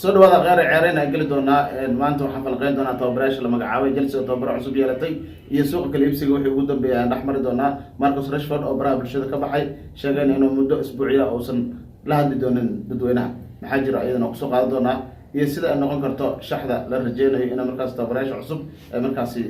soo dhawaada qaar ciyaarayna gali doona maanta waxaan falqeyn doonaa tababarayaasha la magacaabay Chelsea oo tababaro cusub yeelatay iyo suuqa kala iibsiga wixii ugu dambeeyay dhaxmari doona Marcus Rashford oo baraha bulshada ka baxay sheegay inuu muddo isbuuciya uusan la hadli doonin dadweynaha maxaa jira iyadana ku soo qaadan doona iyo sida ay noqon karto shaxda la rajeynayo in markaas tababarayaasha cusub ay markaasi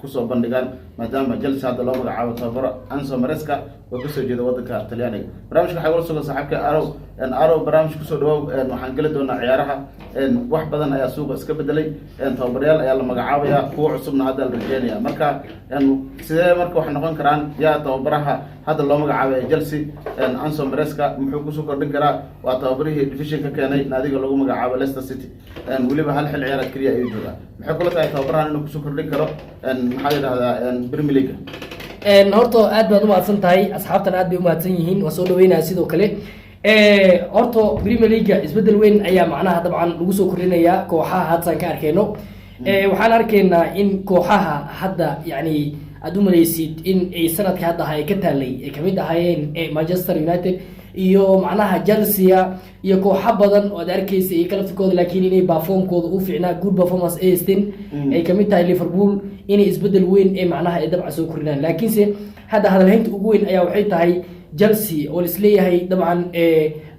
ku soo bandhigaan maadaama Chelsea hadda loo magacaabo tababaro Enzo Maresca oo ka soo jeeda wadanka Talyaaniga barnaamijka waxa uu soo saaxiibka Aro barnaamij ku soo dhaw waxaan gali doonaa ciyaaraha wax badan ayaa suuqa iska bedelay tababarayaal ayaa la magacaabaya kuwa cusubna hadda la rajeynaya marka sidee marka wax noqon karaan yaa tababaraha hadda loo magacaabay Chelsea Enzo Maresca muxuu ku soo kordhin karaa waa tababarihii division ka keenay naadiga lagu magacaabo Leicester City waliba hal xil ciyaar kaliya ayuu joogaa maxay kula tahay tababarahan inuu ku soo kordhin karo maxaa yiraahdaa Premier League horto aad baad u mahadsan tahay asxaabtan aad bay u mahadsan yihiin waa soo dhaweynaa sidoo kale horto Premier League isbedel weyn ayaa macnaha dabcan lagu soo kordhinayaa kooxaha hadsan ka arkeyno waxaan arkaynaa in kooxaha hadda yani aad u maleysid in ay sanadka hadda ay ka taalay ay kamid ahaayeen Manchester United iyo macnaha Chelsea iyo kooxo badan oo aad arkaysa ay kala fikooda laakiin inay performkooda u fiicnaa good performance ay kamid tahay Liverpool inay isbedel weyn ee macnaha ay dabca soo kordhinaan laakiinse hadda hadalhaynta ugu weyn ayaa waxay tahay Chelsea oo isleeyahay dabcan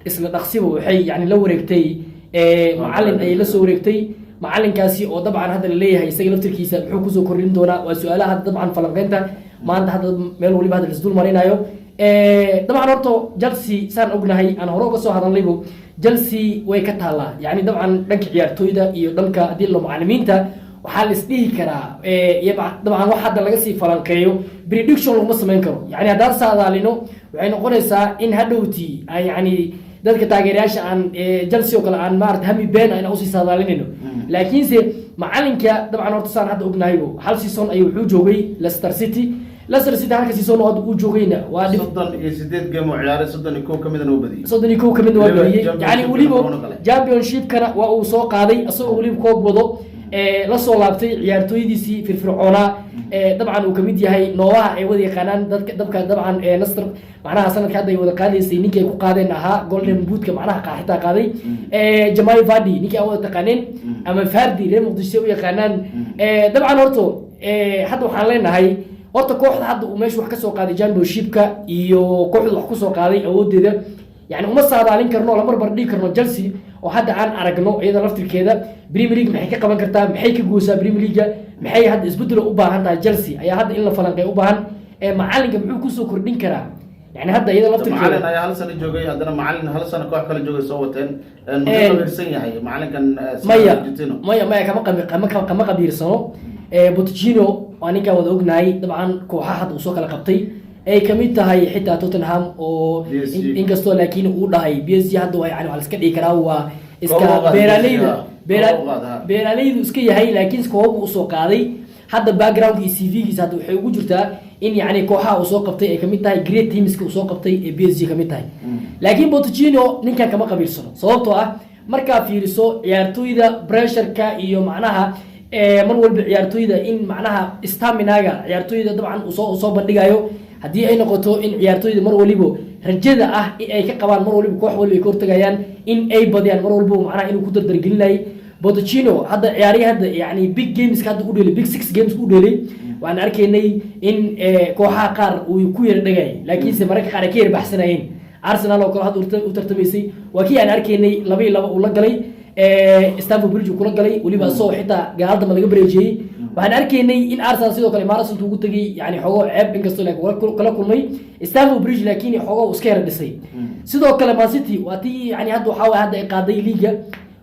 isla dhaqsiba waxay yani la wareegtay macallin ay la soo wareegtay macallinkaasi oo dabcan hadda la leeyahay isaga laftirkiisa muxuu ku soo kordhin doonaa waa su'aalaha dabcan falanqeynta maanta hadda meel waliba hadda isdul marinayo dabcan horto Chelsea saan ognahay aan hore uga soo hadalnaybo Chelsea way ka taalaa yani dabcan dhanka ciyaartooyda iyo dhanka hadii loo macallimiinta waxaa la isdhihi karaa dabcan wax hadda laga sii falanqeeyo prediction laguma samayn karo yani haddaan saadaalino waxay noqonaysaa in hadhowtii yani dadka taageerayaasha aan Chelsea oo kale aan maarta hami been ayna usii saadaalinayno laakiinse macallinka dabcan horta saan hadda ognahaybo hal season ayuu wuxuu joogay Leicester City halka season oo uu joogayna waa 38 game oo ciyaaray 32 kamidna uu badiyay 32 kamidna waa badiyay yani waliba championship kana waa uu soo qaaday asagoo waliba koob wado la soo laabtay ciyaartooydiisii firfircoona dabcan uu kamid yahay noowaha ay wada yaqaanaan dadka dabcan Leicester macnaha sanadka hadda ay wada qaadaysay ninkii ay ku qaadeen ahaa Golden Boot-ka macnaha qaaxita qaaday Jamie Vardy ninkii ay wada taqaaneen ama Vardy reer Muqdisho u yaqaanaan dabcan horto hadda waxaan leenahay horta kooxda hadda uu meesha wax ka soo qaaday championship-ka iyo kooxda wax ku soo qaaday awoodeeda yani uma saadaalin karno la marbar dhigi karno Chelsea oo hadda aan aragno iyada laftirkeeda Premier League maxay ka qaban kartaa maxay ka goosaa Premier League maxay hadda isbedel u baahan tahay Chelsea ayaa hadda in la falanqeeyo u baahan macallinka muxuu ku soo kordhin karaa yani hadda iyada laftirkeeda macallin ayaa hal sano joogay haddana macallin hal sano koox kale joogay soo wateen muxuu qabiirsan yahay macallinkan maya kama qabiirsano Pochettino waa ninka wada ognahay dabcan kooxaha hadda uu soo kala qabtay ay kamid tahay xitaa Tottenham oo inkastoo laakiin uu dhahay PSG hadda waa yani iska dhigi karaa waa iska beeralaydu iska yahay laakiin koob uu soo qaaday hadda background iyo CV-giisa hadda waxay ugu jirtaa in yani kooxaha uu soo qabtay ay kamid tahay great teams uu soo qabtay ee PSG kamid tahay laakiin Pochettino ninkan kama qabiilsano sababtoo ah marka fiiriso ciyaartooyda pressure-ka iyo macnaha mar walba ciyaartooyda in macnaha stamina-ga ciyaartooyda dabcan uu soo bandhigayo haddii ay noqoto in ciyaartooyda mar waliba rajada ah in ay ka qabaan mar waliba koox waliba ay ka hortagayaan in ay badiyaan mar waliba macnaha inuu ku dardargelinayay Pochettino hadda ciyaariyaha hadda yani big games hadda u dheelay big 6 games u dheelay waan arkaynay in kooxaha qaar uu ku yar dhagay laakiinse mararka qaar ay ka yar baxsanayeen Arsenal oo kale hadda u tartamaysay waa kii aan arkaynay 2-2 uu la galay Stamford Bridge kula galay waliba soo xitaa gaalada ma laga bareejiyay waxaan arkaynay in Arsenal sidoo kale Maarson ugu tagay yani xogo ceeb inkastoo laakiin kala kulmay Stamford Bridge laakiin xogo iska yar dhisay sidoo kale Man City waa tii yani hadda waxa hadda ay qaaday liiga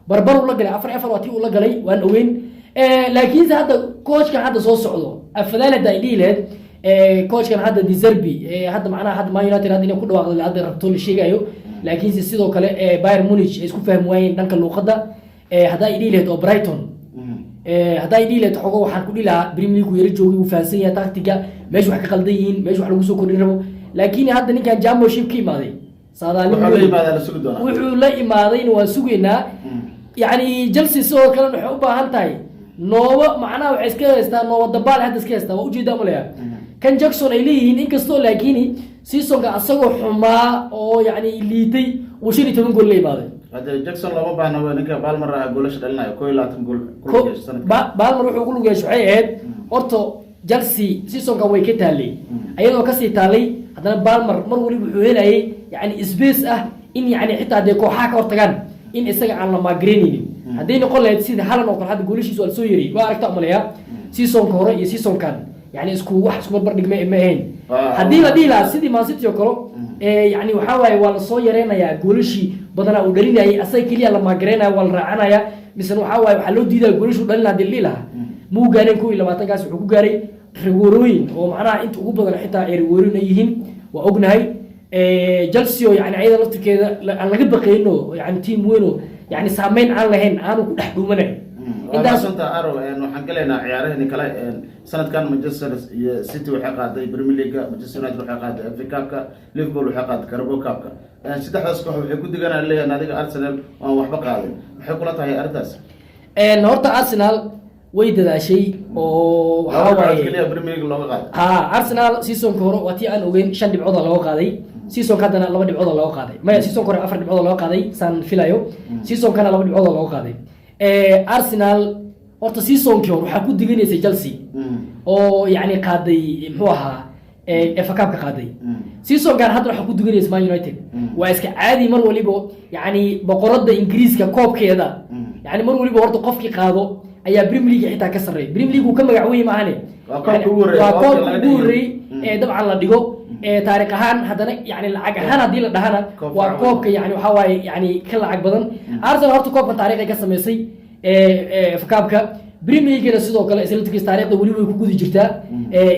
barbar u la galay 4-4 waa tii uu la galay waan ogeyn laakiin hadda coachka hadda soo socdo afdaalada ay dhiileed coachkan hadda De Zerbi hadda macnaha hadda Man United hadda inay ku dhawaaqday hadda rabto la sheegayo laakiin sidoo kale Bayern Munich ay isku fahmi waayeen dhanka luqadda hadda ay dhiileed oo Brighton hadda ay dhiileed xogo waxaan ku dhilaha Premier League yar joogay uu fahansan yahay tactiga meesha wax ka qaldan yihiin meesha wax lagu soo kordhin rabo laakiin hadda ninkan championship ka imaaday wuxuu la imaaday waa sugeynaa yani Chelsea soo kale waxay u baahan tahay nooba macnaha waxay iska haystaa nooba dabaal hadda iska haystaa waa ujeedaa ma leeyahay kan Jackson ay leeyihiin inkastoo laakiin seasonka asagoo xumaa oo yani liitay uu 15 gool la imaaday هذا جاكسون لما بان هو نك بالمر جولش دلنا كوي لا تنقول بالمر wuxuu ugu lugeeyay waxay ahayd horto Chelsea seasonka way ka taalay ayadoo ka sii taalay hadana Balmer mar waliba wuxuu helayay yani space ah in yani xitaa de kooxaha ka hortagaan in isaga aan la maagreenin hadii noqon lahayd sida Haaland oo kale hadda goolashiisu waa soo yiri waa aragtaa umaleeya seasonka hore iyo seasonkan yani isku wax isku barbar dhigmay ma ahayn hadii la dhila sidii Man City oo kale yani waxa waaye waa la soo yareenayaa goolashii badana uu dhalinayay asaga kaliya la maagreenayo waa la raacanaya misan waxa waaye waxa loo diiday goolashu dhalina dililaha muu gaareen 22 kaas wuxuu ku gaaray rigoorooyin oo macnaha inta ugu badan xitaa ay rigoorooyin yihiin waa ognahay Chelsea oo yani ayada laftirkeeda aan laga baqayno yani team weyn oo yani saameyn aan lahayn aanu ku dhex dhuumanay intaas inta aro waxaan galeynaa ciyaaraha kale sanadkan Manchester City waxay qaaday Premier League, Manchester United waxay qaaday FA Cup, Liverpool waxay qaaday Carabao Cup. saddexdaas koox waxay ku diganaan leeyahay naadiga Arsenal oo waxba qaaday waxay kula tahay arrintaas horta Arsenal way dadaashay oo waxa waaye Premier League looga qaaday Arsenal season hore watii aan ogeyn 5 dhibcood looga qaaday season kadana 2 dhibcood looga qaaday maya season hore 4 dhibcood looga qaaday san filayo season kana 2 dhibcood looga qaaday Arsenal horta season-kii hore waxaa ku diganaysay Chelsea oo yani qaaday muxuu ahaa FA Cup ka qaaday season-kan hadda waxaa ku diganaysay Man United waa iska caadi mar waliba yani boqorada Ingiriiska koobkeeda yani mar waliba horta qofkii qaado ayaa Premier League xitaa ka sareeyay Premier League uu ka magac weyn maahane waa koob ugu horeeyay dabcan la dhigo taariikh ahaan hadana yani lacag ahaan hadii la dhahana waa koobka yani waxa waaye yani ka lacag badan Arsenal horta koobka taariikh ka sameysay FA Cup-ka Premier League sidoo kale isla tigis taariikhda wali way ku gudi jirtaa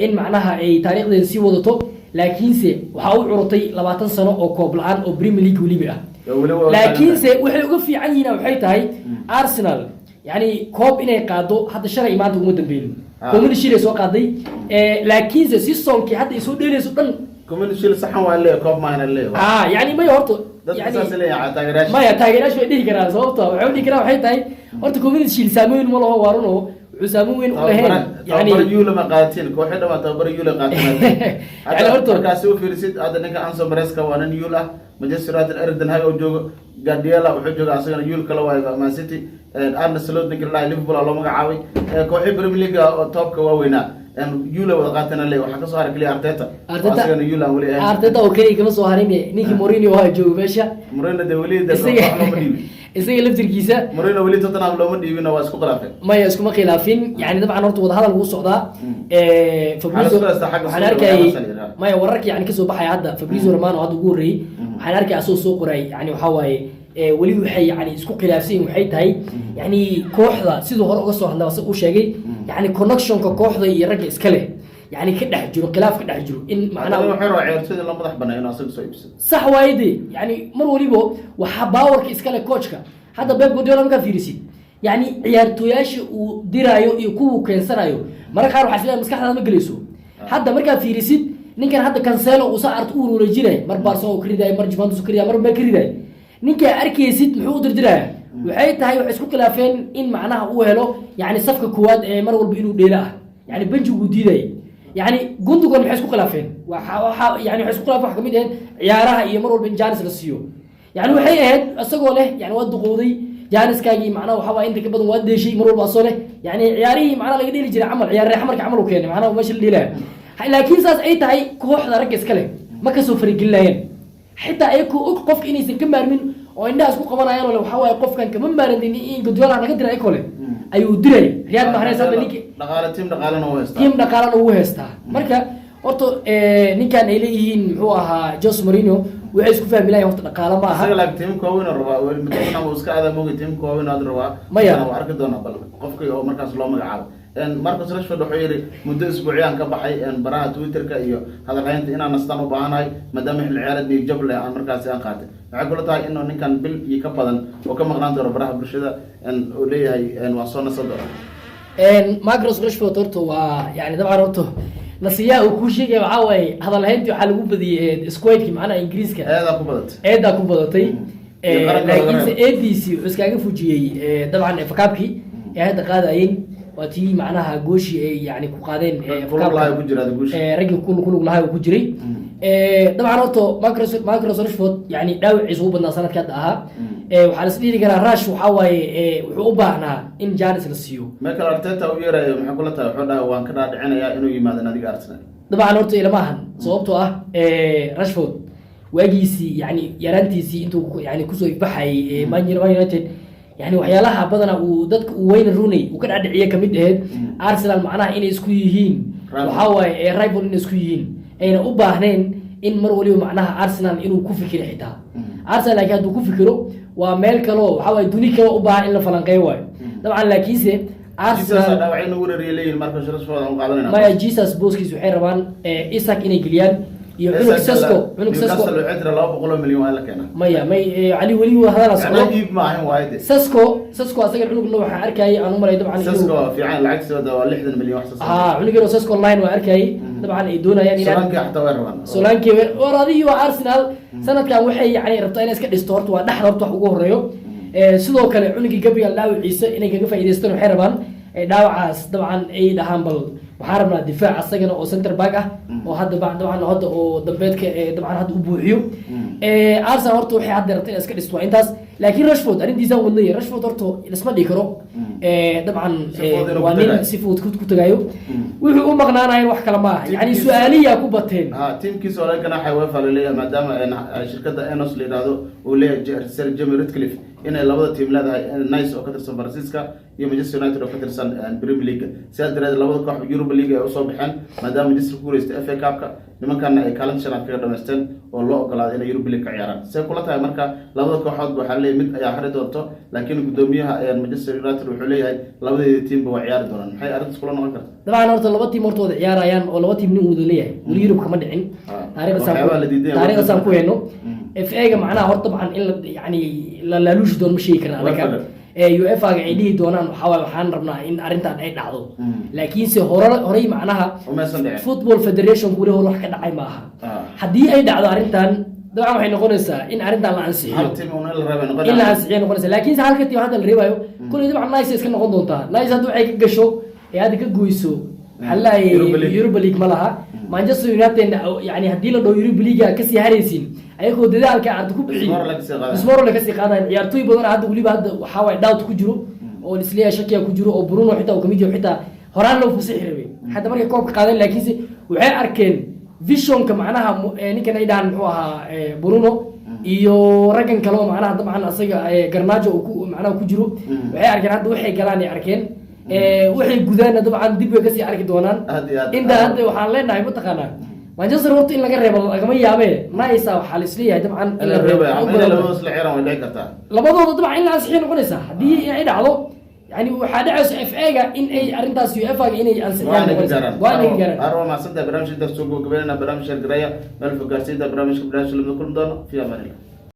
in macnaha ay taariikhdeeda sii wadato laakiinse waxa uu curutay 20 sano oo koob la'aan oo Premier League waliba ah laakiinse waxay uga fiican yihiin waxay tahay Arsenal yani koob inay qaado hadda shalay maanta ugu dambeeyay Community Shield soo qaaday laakiinse season-kii hadda isoo dheelayso dhan Community Shield saxan waa leeyahay koob ma ahna leeyahay yani ma horto يعني ما يا تاجراش بديه كلام صوته وعودي كلام حيت هاي أنت كوميدي شيل سامين ولا هو وارونه وسامين ولا هين يعني بريولا ما قاتل كوحد ما تبريولا قاتل يعني أنت كاسو في رصيد هذا نك أنسو بريسكا وانا يولا مجسرات الأردن هاي وجو قاديلا وحجو عصير يول كلا واي ما سيتي أنا سلوت نقول لا ليفربول الله ما عاوي كوحد بريمير ليج توب كواوينا يولا وقاتنا ليه وحكى صار كلي أرتيتا وكلي كم صهرين نيجي مورينيو هاي جو باشا مورينيو ده ولي ده إزاي لفتر كيسة مورينيو ولي توتنهام لو ما ديبنا واسكو خلافين ما يسكو ما خلافين يعني طبعا نرتو هذا الوصول ده فبريزو حنركي ما يورك يعني كسو بحي هذا فبريزو رمانو هذا جوري حنركي أسوس سوق راي يعني وحواي ولي وحي يعني اسكو خلافين وحي تاي يعني كوحدة سيدو هر أقصو هذا وسق وشيء يعني كونكشن كوحدة يرجع إسكاله يعني كده حجرو خلاف كده حجرو إن معناه حلو عيرتين لما ضح بنا هنا صيب صيب صح وايدي يعني مر وليبو وحباور كإسكاله كوتشكا هذا بيب جوديولا ما كفيرسي يعني عيارتوياش وديرايو يكو كنسرايو مرة كارو حسينا مسكح هذا مجلسه هذا مرة كفيرسي نيكن هذا كنسلو وصارت أورو رجيله مر بارسو كريداي مر جفانتوس كريداي مر بكريداي نيكن أركيسيت محود دراي وحيت هاي وحسكو خلافين إن معناها هو هلو يعني صفقة كواد مر والبينو ديلا يعني بنجو وديداي يعني جندوجان حسكو خلافين يعني حسكو خلاف واحد كمية عيارها يمروا بين جانس للسيو يعني وحي أهد أسقوا له يعني ود قوضي جانس كاجي معنا وحوا عندك بدو ود شيء مروا بأصله يعني عياري معنا لقدي يجري عمل عيار حمرك عملوا كأنه معنا وماشي اللي له لكن ساس أي تاي كوح ركز كله ما كسو فريق اللهين حتى أيكو قف إني سكمل من وإنها أسكو قبنا يعني لو حوا قف كان كمان بارد إني قدولا أنا قدر أيكله ayuu diray Riyad Mahrez hadda ninki dhaqaalana uu heestaa team dhaqaalana uu heestaa marka horto ninkan ay leeyihiin muxuu ahaa Jose Mourinho waxay isku fahmilayeen horta dhaqaala ma aha isaga laag team koowin rabaa oo midna uu iska aada mooga team koowin aad rabaa maya waa arki doona bal qofkii oo markaas loo magacaabo Marcus Rashford wuxuu yiri muddo isbuuciyaan ka baxay baraha Twitter-ka iyo hadalhaynta inaan nastaan u baahanahay maadaama xil ciyaareedii jable aan markaas aan qaatay waxa kula tahay inuu ninkan bil iyo ka badan oo ka maqnaan doono baraha bulshada oo leeyahay waa soo nasad doona Marcus Rashford horto waa yani dabcan horto nasiya uu ku sheegay waxa way hadalhayntii waxa lagu badiyay squad-ki macnaha Ingiriiska eeda ku badatay laakiin ADC wuxuu iskaga fujiyay dabcan FA Cup-ki hadda qaadayeen واتي معناها جوشي يعني كقادين رجل كل لها وكجري طبعا أوتو مايكروس راشفورد يعني داوع عصوب الناصرة كده waxaa las dhihi karaa Rush waxa waaye wuxuu u baahnaa in Janis la siiyo Mikel Arteta u yeerayo maxay kula tahay wuxuu dhahay waan ka dhaadhicinayaa inuu yimaado nadiga Arsenal dabcan horta ilama ahan sababtoo ah Rashford waagiisii yani yaraantiisii intuu yani kusoo ifbaxay Man United يعني waxyaalaha badana uu dadka uu Wayne Rooney uu ka dhaadhiciye kamid ahayd Arsenal macnaha inay isku yihiin waxa waaye rival inay isku yihiin ayna u baahneen in mar waliba macnaha Arsenal inuu ku fikiro xitaa Arsenal laakiin haduu ku fikiro waa meel kale waxa waaye duni kale u baahan in la falanqeeyo waayo dabcan laakiinse Arsenal dhaawacay inuu reeleeyay marka Rashford aan qaadanayna ma Jesus Boskis waxay rabaan Isaac inay geliyaan iyo cunug Sesco Newcastle cedra 200 milyan waa la keenay maya may ali wali waa hadal soo iib ma ahayn waayde Sesco asaga cunug loo waxa arkay aan u maray dabcan Sesco fiican lacag soo waa 60 milyan wax soo cunug Sesco online waa arkay dabcan ay doonayaan inay Solanke xataa way rabaan Solanke waradiyo Arsenal sanadkan waxay yani rabtaa inay iska dhisto horta waa dhaxda horta wax ugu horeeyo sidoo kale cunugii Gabriel dhaawaciisa inay kaga faa'iideystaan waxay rabaan dhaawacaas dabcan ay dhahaan bal waxaan rabnaa difaac asagana oo center back ah oo hadda dabcan hadda oo dambeedka dabcan hadda u buuxiyo Arsenal horta waxay hadda rabtay iska dhisto intaas laakiin Rashford arintiisa uu leeyahay Rashford horta isma dhigi karo dabcan waa nin si fudud ku tagayo wuxuu u maqnaanaayeen wax kale ma aha yani su'aaliya ku bateen teamkiisa oo laga naxay UEFA leeyahay maadaama shirkadda Enos leedaado oo leeyahay Sir Jim Ratcliffe inay labada team leedahay Nice oo ka tirsan Faransiiska iyo Manchester United oo ka tirsan Premier League sidaas daraadeed labada koox Europa League ay u soo baxeen maadaama Manchester ku guuleystay FA Cup-ka nimankan ay kaalin shanaad kaga dhameysteen oo loo ogolaaday inay Europa League ka ciyaaraan say kula tahay marka labada kooxood waxa leeyahay mid ayaa xari doonto laakiin gudoomiyaha Manchester United wuxuu leeyahay labadeeda team ba ciyaari doonaan maxay arrintaas kula noqon kartaa dabcan horta laba team horta wada ciyaarayaan oo laba team nin wada leeyahay wali Europe kama dhicin taariikhdan ku heeno FA-ga macnaha horta dabcan in yani la laaluushi doon ma sheegi karna anaga UEFA-ga ay dhihi doonaan waxaan rabnaa in arrintan ay dhacdo laakiin si horey macnaha Football Federation kule hor wax ka dhacay ma aha haddii ay dhacdo arrintan dabcan waxay noqonaysaa in arrintan la ansixiyo in la ansixiyo noqonaysaa laakiin halka tii hadda la reebayo kulli dabcan Nice iska noqon doontaa Nice hadda waxay ka gasho ee hadda ka goyso xalay Europa League ma laha Manchester United yani hadii la dhaw Europa League ka sii haraysin ayagoo dadaalka aad ku bixin ismaro la ka sii qaadaan ciyaartoy badan hadda waliba hadda waxa way doubt ku jiro oo isleeyahay shakiya ku jiro oo Bruno xitaa kamid yahay xitaa horaan loo fasixi rabay hadda markay koobka qaadan laakiin waxay arkeen visionka macnaha ninkan ay dhaan muxuu ahaa Bruno iyo raggan kale oo macnaha dabcan asaga Garnacho oo ku macnaha ku jiro waxay arkeen hadda waxay galaan ay arkeen waxay gudaan dabcan dib way ka sii arki doonaan inta hadda waxaan leenahay mataqaanaa Manchester horta in laga reebo lagama yaabee Nice waxa la isleeyahay dabcan in la reebo labadooda isla ciyaaraan way dhici kartaa labadooda dabcan in la ansixiyo noqonaysa hadii ay dhacdo yani waxa dhacayso FA-ga in ay arintaas UEFA-ga inay ansixiyaan noqonaysa waa inay gaaraan arwa ma sadda barnaamijka soo gabagabeyna barnaamijka garaya meel fogaarsiinta barnaamijka la kulmi doono fi amaan